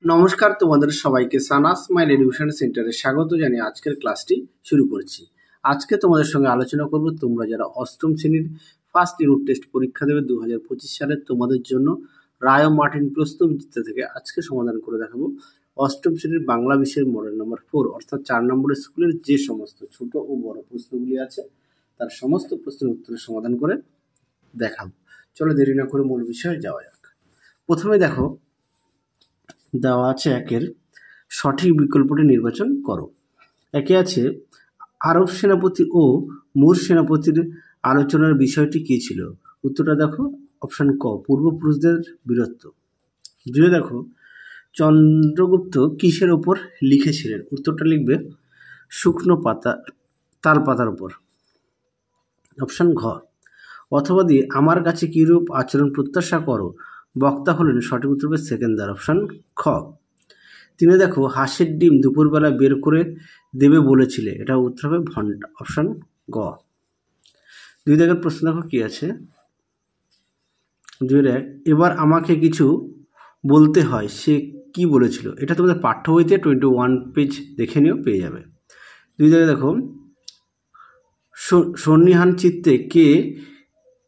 নমস্কার, তোমাদের সবাইকে সানা স্মাইল এডুকেশন সেন্টারে স্বাগত জানিয়ে আজকের ক্লাসটি শুরু করছি। আজকে তোমাদের সঙ্গে আলোচনা করব তোমরা যারা অষ্টম শ্রেণীর ফার্স্ট ইউনিট টেস্ট পরীক্ষা দেবে 2025 সালে তোমাদের জন্য রায় ও মার্টিন প্রশ্নবিচিত্র থেকে আজকে সমাধান করে দেখাবো অষ্টম শ্রেণীর বাংলা বিষয়ের মডেল নম্বর 4 অর্থাৎ 4 নম্বরের স্কুলের যে সমস্ত ছোট ও বড় প্রশ্নগুলি আছে তার সমস্ত প্রশ্নের উত্তরের সমাধান করে দেখাবো। চলো দেরি না করে মূল বিষয়ে যাওয়া যাক। প্রথমে দেখো দেওয়া আছে একের সঠিক বিকল্পটি নির্বাচন করো। একে আছে আরব সেনাপতি ও মুর সেনাপতির আলোচনার বিষয়টি কী ছিল? উত্তরটা দেখো অপশন ক, পূর্বপুরুষদের বীরত্ব। দুয়ে দেখো চন্দ্রগুপ্ত কিসের ওপর লিখেছিলেন? উত্তরটা লিখবে শুকনো পাতা তাল পাতার উপর। অপশন ঘ, অথবা দিয়ে আমার কাছে কিরূপ আচরণ প্রত্যাশা করো বক্তা হলেন? সঠিক উত্তর হবে সেকেন্ডার অপশন খ। তিনি দেখো হাঁসের ডিম দুপুরবেলা বের করে দেবে বলেছিলে, এটা উত্তর হবে ভন্ডা অপশন গ। দুই দাগের প্রশ্ন দেখো কি আছে, দুই এক, এবার আমাকে কিছু বলতে হয়, সে কি বলেছিল? এটা তোমাদের পাঠ্য বইতে 21 পেজ দেখে নিও, পেয়ে যাবে। দুই দাগে দেখো সন্নিহান চিত্তে কে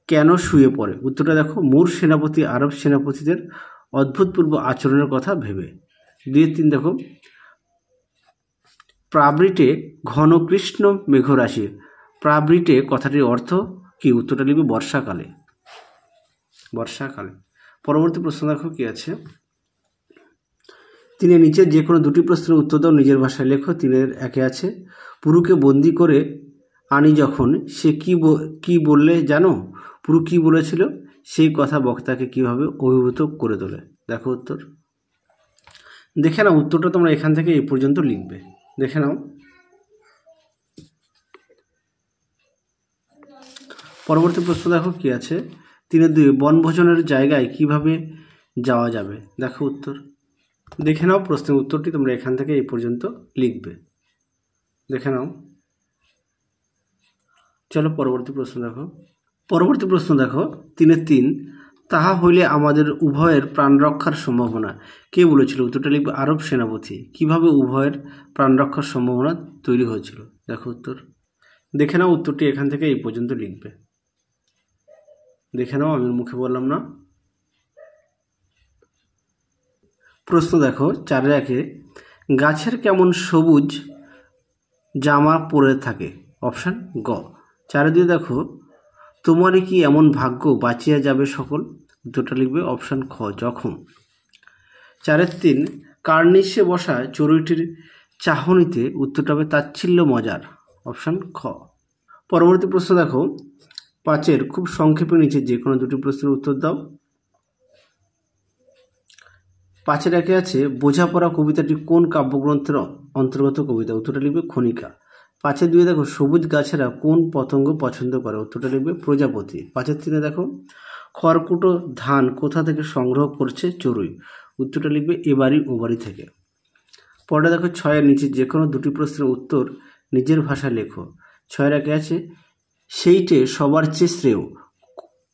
কেন শুয়ে পড়ে? উত্তরটা দেখো মুর সেনাপতি আরব সেনাপতিদের অদ্ভুতপূর্ব আচরণের কথা ভেবে। দুই তিন দেখো প্রাবৃটে ঘন কৃষ্ণ মেঘরাশি, প্রাবৃটে কথাটির অর্থ কি? উত্তরটা লিখবে বর্ষাকালে। বর্ষাকালে। পরবর্তী প্রশ্ন দেখো কি আছে, তিনি নিচের যে কোনো দুটি প্রশ্নের উত্তর দাও, নিজের ভাষায় লেখো। তিনের একে আছে পুরুকে বন্দি করে আনি যখন সে কি বললে জানো? পুরু কি বলেছিল? সেই কথা বক্তাকে কিভাবে অভিভূত করে তোলে? দেখো উত্তর। দেখে নাও উত্তরটা তোমরা এখান থেকে এই পর্যন্ত লিখবে, দেখে নাও। পরবর্তী প্রশ্ন দেখো কি আছে, তিনের দুই, বনভোজনের জায়গায় কিভাবে যাওয়া যাবে? দেখো উত্তর। দেখে নাও প্রশ্নের উত্তরটি তোমরা এখান থেকে এই পর্যন্ত লিখবে, দেখে নাও। চলো পরবর্তী প্রশ্ন দেখো। পরবর্তী প্রশ্ন দেখো তিনের তিন, তাহা হইলে আমাদের উভয়ের প্রাণ রক্ষার সম্ভাবনা কে বলেছিল? উত্তরটা লিখবে আরব সেনাপতি। কিভাবে উভয়ের প্রাণ রক্ষার সম্ভাবনা তৈরি হয়েছিল? দেখো উত্তর। দেখে নাও উত্তরটি এখান থেকে এই পর্যন্ত লিখবে, দেখে নাও, আমি মুখে বললাম না। প্রশ্ন দেখো চারের একে, গাছের কেমন সবুজ জামা পরে থাকে? অপশান গ। চারে দিয়ে দেখো তোমারই কি এমন ভাগ্য বাঁচিয়া যাবে সকল? উত্তরটা লিখবে অপশান খ, জখম। চারের তিন, কার্নিশে বসা চড়ুইটির চাহনিতে, উত্তরটা হবে তাচ্ছিল্য মজার, অপশান খ। পরবর্তী প্রশ্ন দেখো পাঁচের খুব সংক্ষেপে নিচে যে কোনো দুটি প্রশ্নের উত্তর দাও। পাঁচের একে আছে বোঝাপড়া কবিতাটি কোন কাব্যগ্রন্থের অন্তর্গত কবিতা? উত্তরটা লিখবে খনিকা। পাঁচের দুয়ে দেখো সবুজ গাছেরা কোন পতঙ্গ পছন্দ করে? উত্তরটা লিখবে প্রজাপতি। পাঁচের তিনে দেখো খড়কুটো ধান কোথা থেকে সংগ্রহ করছে চড়ুই? উত্তরটা লিখবে এবাড়ি ওবাড়ি থেকে। পরে দেখো ছয়ের নিচে যে কোনো দুটি প্রশ্নের উত্তর নিজের ভাষায় লেখো। ছয়ের একে আছে সেইটে সবার চেয়ে শ্রেয়,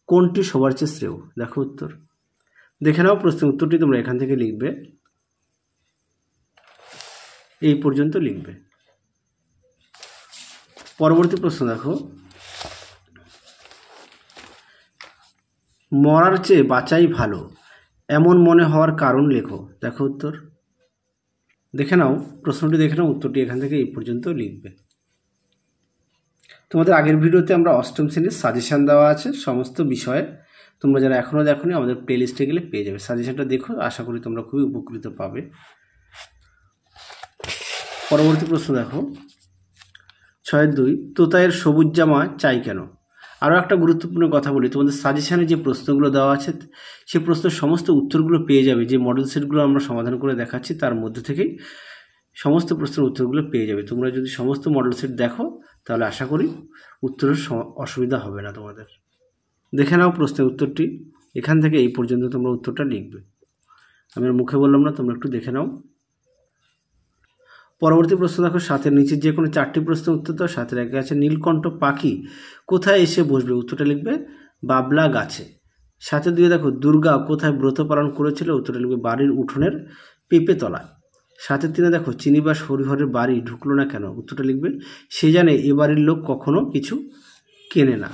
কোনটি সবার চেয়ে শ্রেয়? দেখো উত্তর। দেখে নাও প্রশ্নের উত্তরটি তোমরা এখান থেকে লিখবে, এই পর্যন্ত লিখবে। পরবর্তী প্রশ্ন দেখো মরার চেয়ে বাঁচাই ভালো এমন মনে হওয়ার কারণ লেখো। দেখো উত্তর। দেখে নাও প্রশ্নটি, দেখে নাও উত্তরটি এখান থেকে এই পর্যন্ত লিখবে। তোমাদের আগের ভিডিওতে আমরা অষ্টম শ্রেণীর সাজেশান দেওয়া আছে সমস্ত বিষয়ে, তোমরা যারা এখনও দেখোনি আমাদের প্লে লিস্টে গেলে পেয়ে যাবে। সাজেশানটা দেখো, আশা করি তোমরা খুবই উপকৃত পাবে। পরবর্তী প্রশ্ন দেখো ছয়ের দুই, তোতায়ের সবুজ জামা চাই কেন? আরও একটা গুরুত্বপূর্ণ কথা বলি, তোমাদের সাজেশানে যে প্রশ্নগুলো দেওয়া আছে সে প্রশ্নের সমস্ত উত্তরগুলো পেয়ে যাবে। যে মডেল সেটগুলো আমরা সমাধান করে দেখাচ্ছি তার মধ্যে থেকেই সমস্ত প্রশ্নের উত্তরগুলো পেয়ে যাবে। তোমরা যদি সমস্ত মডেল সেট দেখো তাহলে আশা করি উত্তরের অসুবিধা হবে না তোমাদের। দেখে নাও প্রশ্নের উত্তরটি এখান থেকে এই পর্যন্ত তোমরা উত্তরটা লিখবে, আমি আর মুখে বললাম না, তোমরা একটু দেখে নাও। পরবর্তী প্রশ্ন দেখো সাতের নিচে যে কোনো চারটি প্রশ্নের উত্তর দাও। সাতের একে আছে নীলকণ্ঠ পাখি কোথায় এসে বসবে? উত্তরটা লিখবে বাবলা গাছে। সাথে দুয়ে দেখো দুর্গা কোথায় ব্রত পালন করেছিল? উত্তরটা লিখবে বাড়ির উঠোনের পেঁপে তলায়। 7-3 দেখো চিনিবাস হরিহরের বাড়ি ঢুকলো না কেন? উত্তরটা লিখবে সে জানে এ বাড়ির লোক কখনো কিছু কেনে না।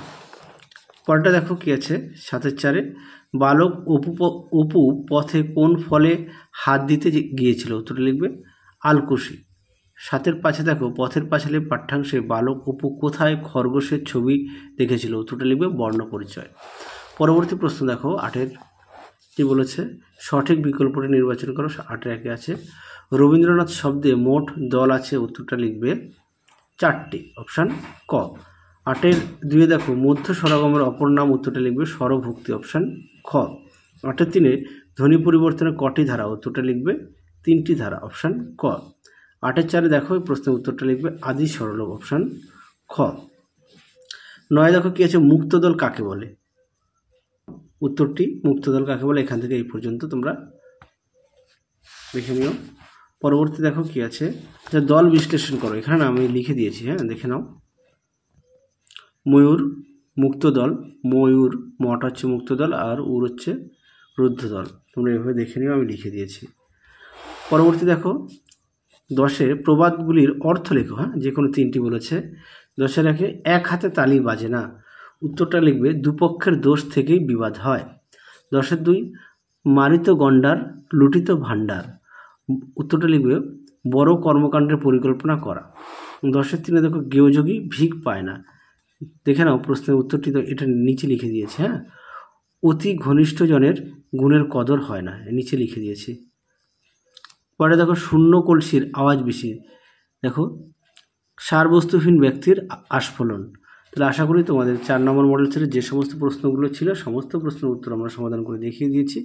পরেরটা দেখো কি আছে 7-4 বালক অপু পথে কোন ফলে হাত দিতে গিয়েছিল? উত্তরটা লিখবে আলকুশি। 7-5 দেখো পথের পাঁচালী পাঠ্যাংশে বালক অপু কোথায় খরগোশের ছবি দেখেছিল? উত্তরটা লিখবে বর্ণ পরিচয়। পরবর্তী প্রশ্ন দেখো 8 কি বলেছে? সঠিক বিকল্পটি নির্বাচন করো। 8 আছে রবীন্দ্রনাথ শব্দে মোট দল আছে? উত্তরটা লিখবে 4টি, অপশান ক। 8-2 দেখো মধ্য স্বরগমের অপর নাম? উত্তরটা লিখবে স্বরভুক্তি, অপশান খ। 8-3 ধ্বনি পরিবর্তনের কটি ধারা? উত্তরটা লিখবে 3টি ধারা, অপশান ক। 8-4 দেখো এই প্রশ্নের উত্তরটা লিখবে আদি সরলভ, অপশান খ। 9 দেখো কি আছে মুক্তদল কাকে বলে? উত্তরটি মুক্তদল কাকে বলে এখান থেকে এই পর্যন্ত তোমরা দেখে নিও। পরবর্তী দেখো কি আছে যে দল বিশ্লেষণ করো। এখানে আমি লিখে দিয়েছি, হ্যাঁ দেখে নাও। ময়ূর মুক্তদল, ময়ূর মঠ হচ্ছে মুক্তদল আর উর হচ্ছে রুদ্ধদল। তোমরা এভাবে দেখে নিও, আমি লিখে দিয়েছি। পরবর্তী দেখো 10 প্রবাদগুলির অর্থ লেখো। হ্যাঁ যে কোনো 3টি বলেছে। 10 এক হাতে তালি বাজে না। উত্তরটা লিখবে দুপক্ষের দোষ থেকেই বিবাদ হয়। 10-2 মারিত গণ্ডার লুটিত ভাণ্ডার। উত্তরটা লিখবে বড় কর্মকাণ্ডের পরিকল্পনা করা। 10-3 দেখো গেয়যোগী ভিক পায় না। দেখে নাও প্রশ্নের উত্তরটি তো এটা নিচে লিখে দিয়েছে। হ্যাঁ অতি ঘনিষ্ঠজনের গুণের কদর হয় না, নিচে লিখে দিয়েছি। পরে দেখো শূন্য কলসির আওয়াজ বেশি। দেখো সারবস্তুহীন ব্যক্তির আস্ফলন। তাহলে আশা করি তোমাদের 4 নম্বর মডেল ছেড়ে যে সমস্ত প্রশ্নগুলো ছিল সমস্ত প্রশ্নের উত্তর আমরা সমাধান করে দেখিয়ে দিয়েছি।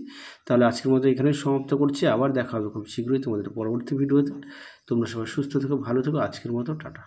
তাহলে আজকের মতো এখানেই সমাপ্ত করছি। আবার দেখা হবে খুব শীঘ্রই তোমাদের পরবর্তী ভিডিওতে। তোমরা সবাই সুস্থ থেকো, ভালো থেকো। আজকের মতো টাটা।